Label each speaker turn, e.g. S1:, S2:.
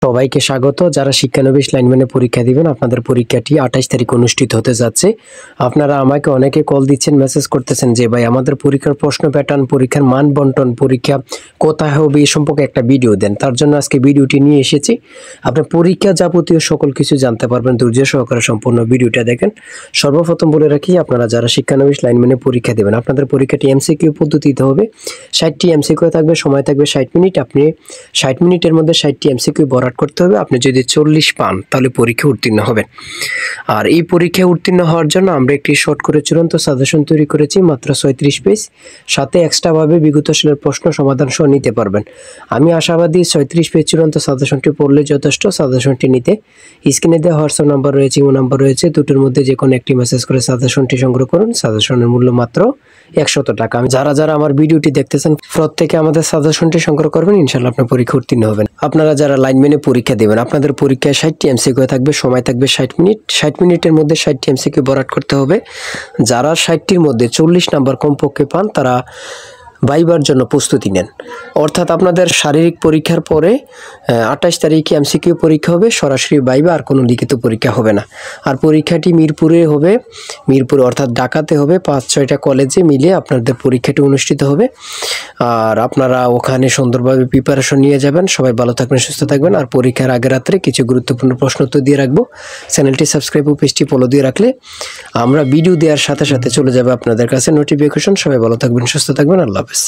S1: সবাইকে স্বাগত। যারা শিক্ষানবিশ লাইনম্যানে পরীক্ষা দিবেন, আপনাদের পরীক্ষাটি 28 তারিখ অনুষ্ঠিত হতে যাচ্ছে। আপনারা আমাকে অনেকে কল দিচ্ছেন, মেসেজ করতেছেন যে ভাই আমাদের পরীক্ষার প্রশ্ন প্যাটার্ন, পরীক্ষার মান বন্টন, পরীক্ষা কোথায় হবে এই সম্পর্কে একটা ভিডিও দেন। তার জন্য আজকে ভিডিওটি নিয়ে এসেছি। আপনি পরীক্ষা যাবতীয় সকল কিছু জানতে পারবেন। ধৈর্য সহকারে সম্পূর্ণ ভিডিওটা দেখেন। সর্বপ্রথম বলে রাখি, আপনারা যারা শিক্ষানবিশ লাইনম্যানে পরীক্ষা দেবেন, আপনাদের পরীক্ষাটি এমসিকিউ পদ্ধতিতে হবে। 60টি এমসিকিউ থাকবে, সময় থাকবে 60 মিনিট। আপনি 60 মিনিটের মধ্যে 60টি এমসিকিউ ভরাট করতে হবে। আপনি যদি 40 পান তাহলে পরীক্ষা উত্তীর্ণ হবেন। আর এই পরীক্ষায় উত্তীর্ণ হওয়ার জন্য আমরা একটি শর্ট করে চূড়ান্ত সাজেশন তৈরি করেছি, মাত্র 36 পেজ। সাথে এক্সট্রাভাবে বিগত সালের প্রশ্ন সমাধান সহ নিতে পারবেন। আমি আশাবাদী 36 পেজ চূড়ান্ত সাজেশনটি পড়লে যথেষ্ট। সাজেশনটি নিতে স্ক্রিনে দেওয়া হোয়াটসঅ্যাপ নাম্বার রয়েছে, ইমো নাম্বার রয়েছে, দুটোর মধ্যে যে কোনো একটি মেসেজ করে সাজেশনটি সংগ্রহ করুন। সাজেশনের মূল্য মাত্র 100 টাকা। যারা আমার ভিডিওটি দেখতেছেন প্রত্যেকে আমাদের সাজেশনটি সংগ্রহ করবেন, ইনশাআল্লাহ আপনার পরীক্ষা উত্তীর্ণ হবেন। আপনারা যারা লাইনম্যানে পরীক্ষা দেবেন, আপনাদের পরীক্ষায় 60টি এমসিকিউ থাকবে, সময় থাকবে 60 মিনিট। 60 মিনিটের মধ্যে 60টি এমসিকিউ ভরাট করতে হবে। যারা 60টির মধ্যে 40 নাম্বার কমপক্ষে পান তারা ভাইবার জন্য প্রস্তুতি নেন। অর্থাৎ আপনাদের শারীরিক পরীক্ষার পরে 28 তারিখে এমসিকিউ পরীক্ষা হবে, সরাসরি ভাইবা, আর কোনো লিখিত পরীক্ষা হবে না। আর পরীক্ষাটি মিরপুরে হবে, মিরপুরে অর্থাৎ ঢাকাতে হবে। 5-6টা কলেজে মিলে আপনাদের পরীক্ষাটি অনুষ্ঠিত হবে। আর আপনারা ওখানে সুন্দরভাবে প্রিপারেশন নিয়ে যাবেন। সবাই ভালো থাকবেন, সুস্থ থাকবেন। আর পরীক্ষার আগের রাত্রে কিছু গুরুত্বপূর্ণ প্রশ্ন উত্তর দিয়ে রাখবো। চ্যানেলটি সাবস্ক্রাইব ও পেজটি ফলো দিয়ে রাখলে আমরা ভিডিও দেওয়ার সাথে সাথে চলে যাবে আপনাদের কাছে নোটিফিকেশন। সবাই ভালো থাকবেন, সুস্থ থাকবেন। আল্লাহ হাফেজ।